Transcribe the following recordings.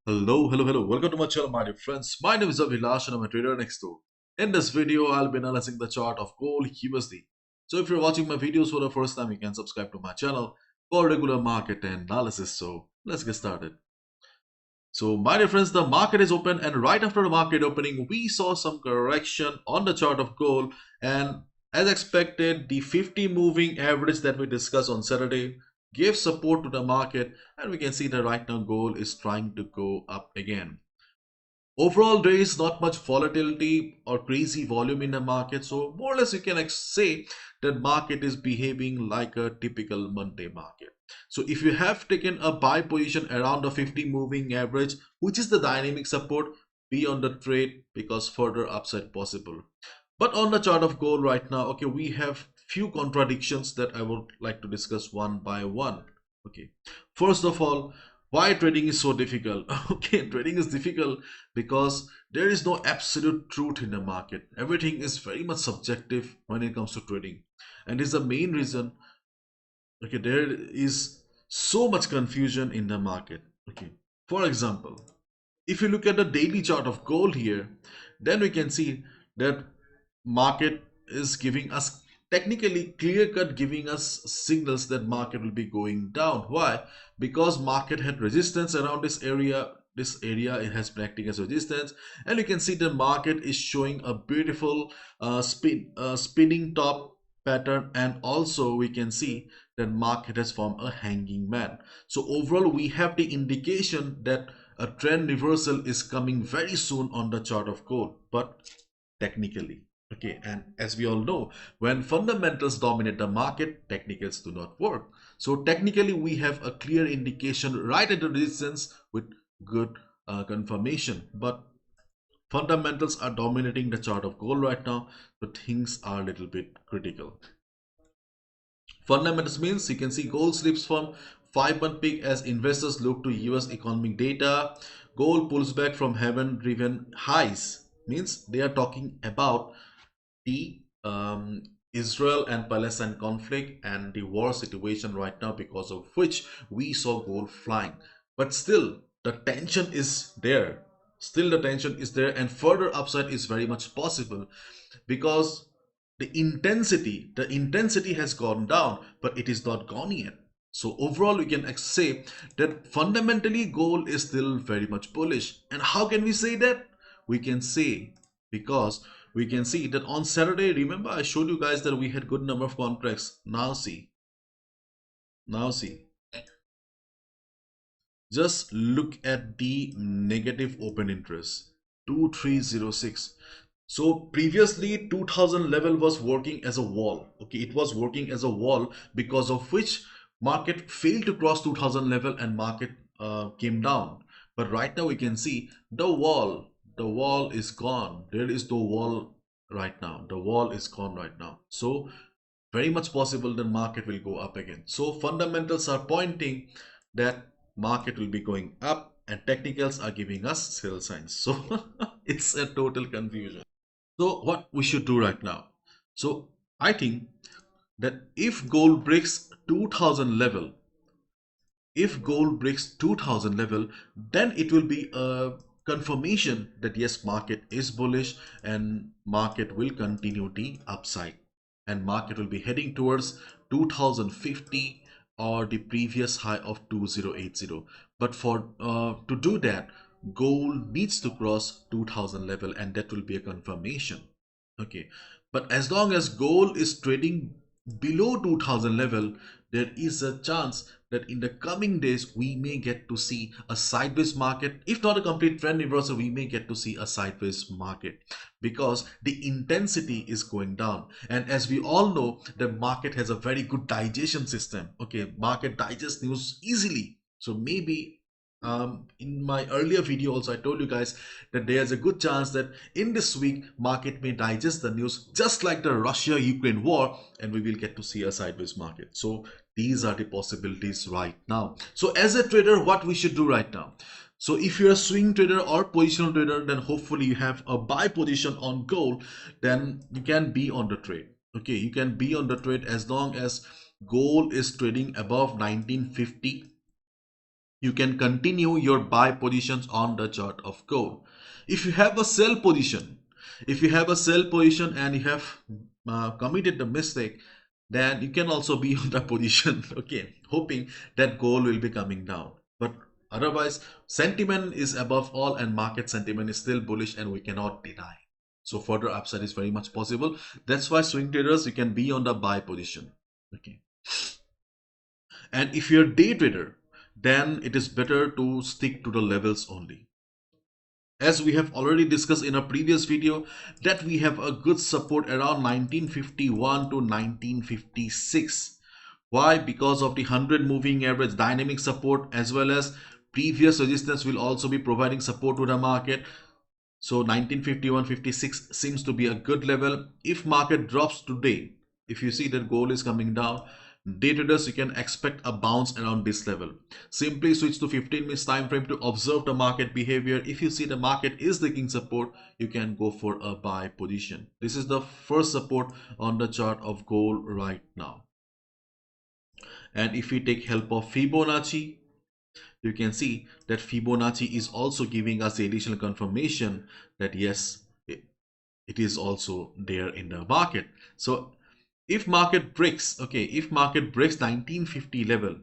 Hello. Welcome to my channel, my dear friends. My name is Avilash and I'm a trader next door. In this video, I'll be analyzing the chart of gold USD. So if you're watching my videos for the first time, you can subscribe to my channel for regular market analysis. So let's get started. So my dear friends, the market is open and right after the market opening, we saw some correction on the chart of gold, and as expected, the 50 moving average that we discussed on Saturday gave support to the market, and we can see that right now gold is trying to go up again. Overall, there is not much volatility or crazy volume in the market, so more or less you can say that market is behaving like a typical Monday market. So if you have taken a buy position around the 50 moving average, which is the dynamic support, be on the trade because further upside possible. But on the chart of gold right now, okay, we have few contradictions that I would like to discuss one by one. Okay, first of all, why trading is so difficult? Okay, trading is difficult because there is no absolute truth in the market. Everything is very much subjective when it comes to trading, and this is the main reason. Okay, there is so much confusion in the market. Okay, for example, if you look at the daily chart of gold here, then we can see that market is giving us technically clear cut, giving us signals that market will be going down. Why? Because market had resistance around this area it has been acting as resistance, and you can see the market is showing a beautiful spinning top pattern, and also we can see that market has formed a hanging man. So overall we have the indication that a trend reversal is coming very soon on the chart of gold, but technically. Okay, and as we all know, when fundamentals dominate the market, technicals do not work. So technically, we have a clear indication right at the resistance with good confirmation. But fundamentals are dominating the chart of gold right now, so things are a little bit critical. Fundamentals means you can see gold slips from 5-month peak as investors look to US economic data. Gold pulls back from heaven driven highs, means they are talking about the Israel and Palestine conflict and the war situation right now, because of which we saw gold flying. But still, the tension is there. Still, the tension is there, and further upside is very much possible because the intensity has gone down, but it is not gone yet. So overall, we can say that fundamentally gold is still very much bullish. And how can we say that? We can say because we can see that on Saturday, remember I showed you guys that we had good number of contracts. Now see, just look at the negative open interest 2306. So previously 2000 level was working as a wall. Okay, it was working as a wall, because of which market failed to cross 2000 level and market came down. But right now we can see the wall is gone. There is no wall right now. The wall is gone right now. So very much possible the market will go up again. So fundamentals are pointing that market will be going up, and technicals are giving us sell signs. So it's a total confusion. So what we should do right now? So I think that if gold breaks 2000 level, then it will be a confirmation that yes, market is bullish and market will continue the upside, and market will be heading towards 2050 or the previous high of 2080. But for to do that, gold needs to cross 2000 level, and that will be a confirmation. Okay, but as long as gold is trading below 2000 level, there is a chance that in the coming days we may get to see a sideways market. If not a complete trend reversal, we may get to see a sideways market because the intensity is going down. And as we all know, the market has a very good digestion system. Okay, market digests news easily. So maybe in my earlier video also I told you guys that there's a good chance that in this week market may digest the news just like the Russia-Ukraine war, and we will get to see a sideways market. So these are the possibilities right now. So as a trader, what we should do right now? So if you're a swing trader or positional trader, then hopefully you have a buy position on gold, then you can be on the trade. Okay, you can be on the trade as long as gold is trading above 1950. you can continue your buy positions on the chart of gold. If you have a sell position, if you have a sell position and you have committed the mistake, then you can also be on the position, okay, hoping that gold will be coming down. But otherwise, sentiment is above all, and market sentiment is still bullish, and we cannot deny. So further upside is very much possible. That's why swing traders, you can be on the buy position, okay. And if you're a day trader, then it is better to stick to the levels only. As we have already discussed in a previous video, that we have a good support around 1951 to 1956. Why? Because of the 100 moving average dynamic support, as well as previous resistance will also be providing support to the market. So 1951-56 seems to be a good level. If market drops today, if you see that gold is coming down, day traders, you can expect a bounce around this level. Simply switch to 15 minutes time frame to observe the market behavior. If you see the market is taking support, you can go for a buy position. This is the first support on the chart of gold right now. And if we take help of Fibonacci, you can see that Fibonacci is also giving us the additional confirmation that yes, it is also there in the market. So if market breaks, okay, if market breaks 1950 level,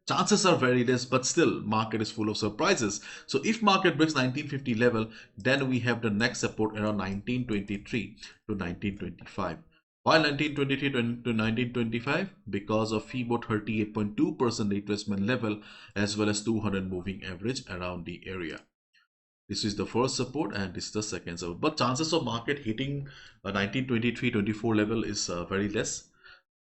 chances are very less, but still market is full of surprises. So if market breaks 1950 level, then we have the next support around 1923 to 1925. Why 1923 to 1925? Because of FIBO 38.2% retracement level, as well as 200 moving average around the area. This is the first support and this is the second support. But chances of market hitting a 1923-24 level is very less.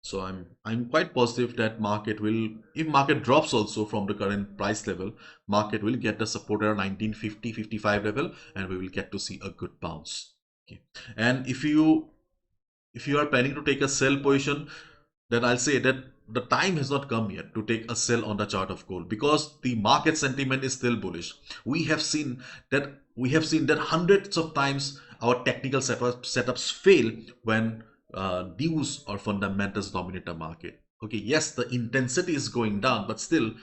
So I'm quite positive that market will, if market drops also from the current price level, market will get the support around 1950-55 level, and we will get to see a good bounce. Okay. And if you are planning to take a sell position, then I'll say that the time has not come yet to take a sell on the chart of gold, because the market sentiment is still bullish. We have seen that hundreds of times our technical setups fail when news or fundamentals dominate the market. Okay, yes, the intensity is going down, but still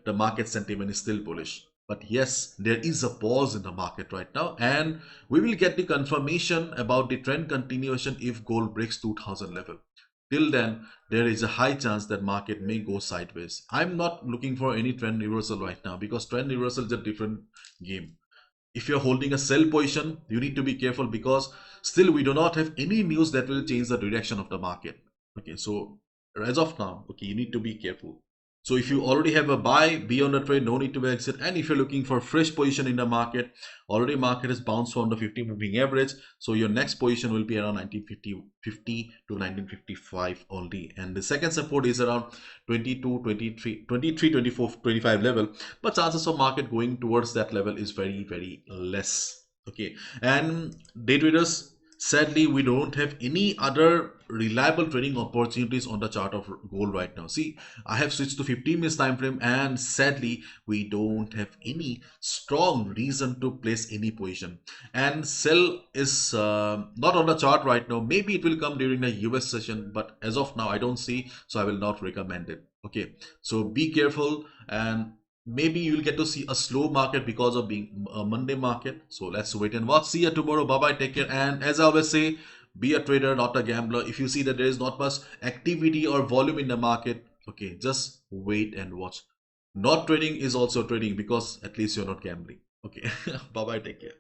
the market sentiment is still bullish. But yes, there is a pause in the market right now, and we will get the confirmation about the trend continuation if gold breaks 2000 level. Till then, there is a high chance that market may go sideways. I'm not looking for any trend reversal right now, because trend reversal is a different game. If you're holding a sell position, you need to be careful, because still we do not have any news that will change the direction of the market. Okay, so as of now, okay, you need to be careful. So if you already have a buy, be on the trade, no need to exit. And if you're looking for fresh position in the market, already market has bounced from the 50 moving average. So your next position will be around 1950 to 1955 only. And the second support is around 22, 23, 23, 24, 25 level. But chances of market going towards that level is very, very less. Okay. And day traders, sadly, we don't have any other reliable trading opportunities on the chart of gold right now. See, I have switched to 15 minutes time frame, and sadly, we don't have any strong reason to place any position. And sell is not on the chart right now. Maybe it will come during the US session, but as of now, I don't see, so I will not recommend it. Okay, so be careful, and maybe you will get to see a slow market because of being a Monday market. So let's wait and watch. See you tomorrow. Bye bye. Take care. And as I always say, be a trader, not a gambler. If you see that there is not much activity or volume in the market, okay, just wait and watch. Not trading is also trading, because at least you're not gambling. Okay. Bye bye. Take care.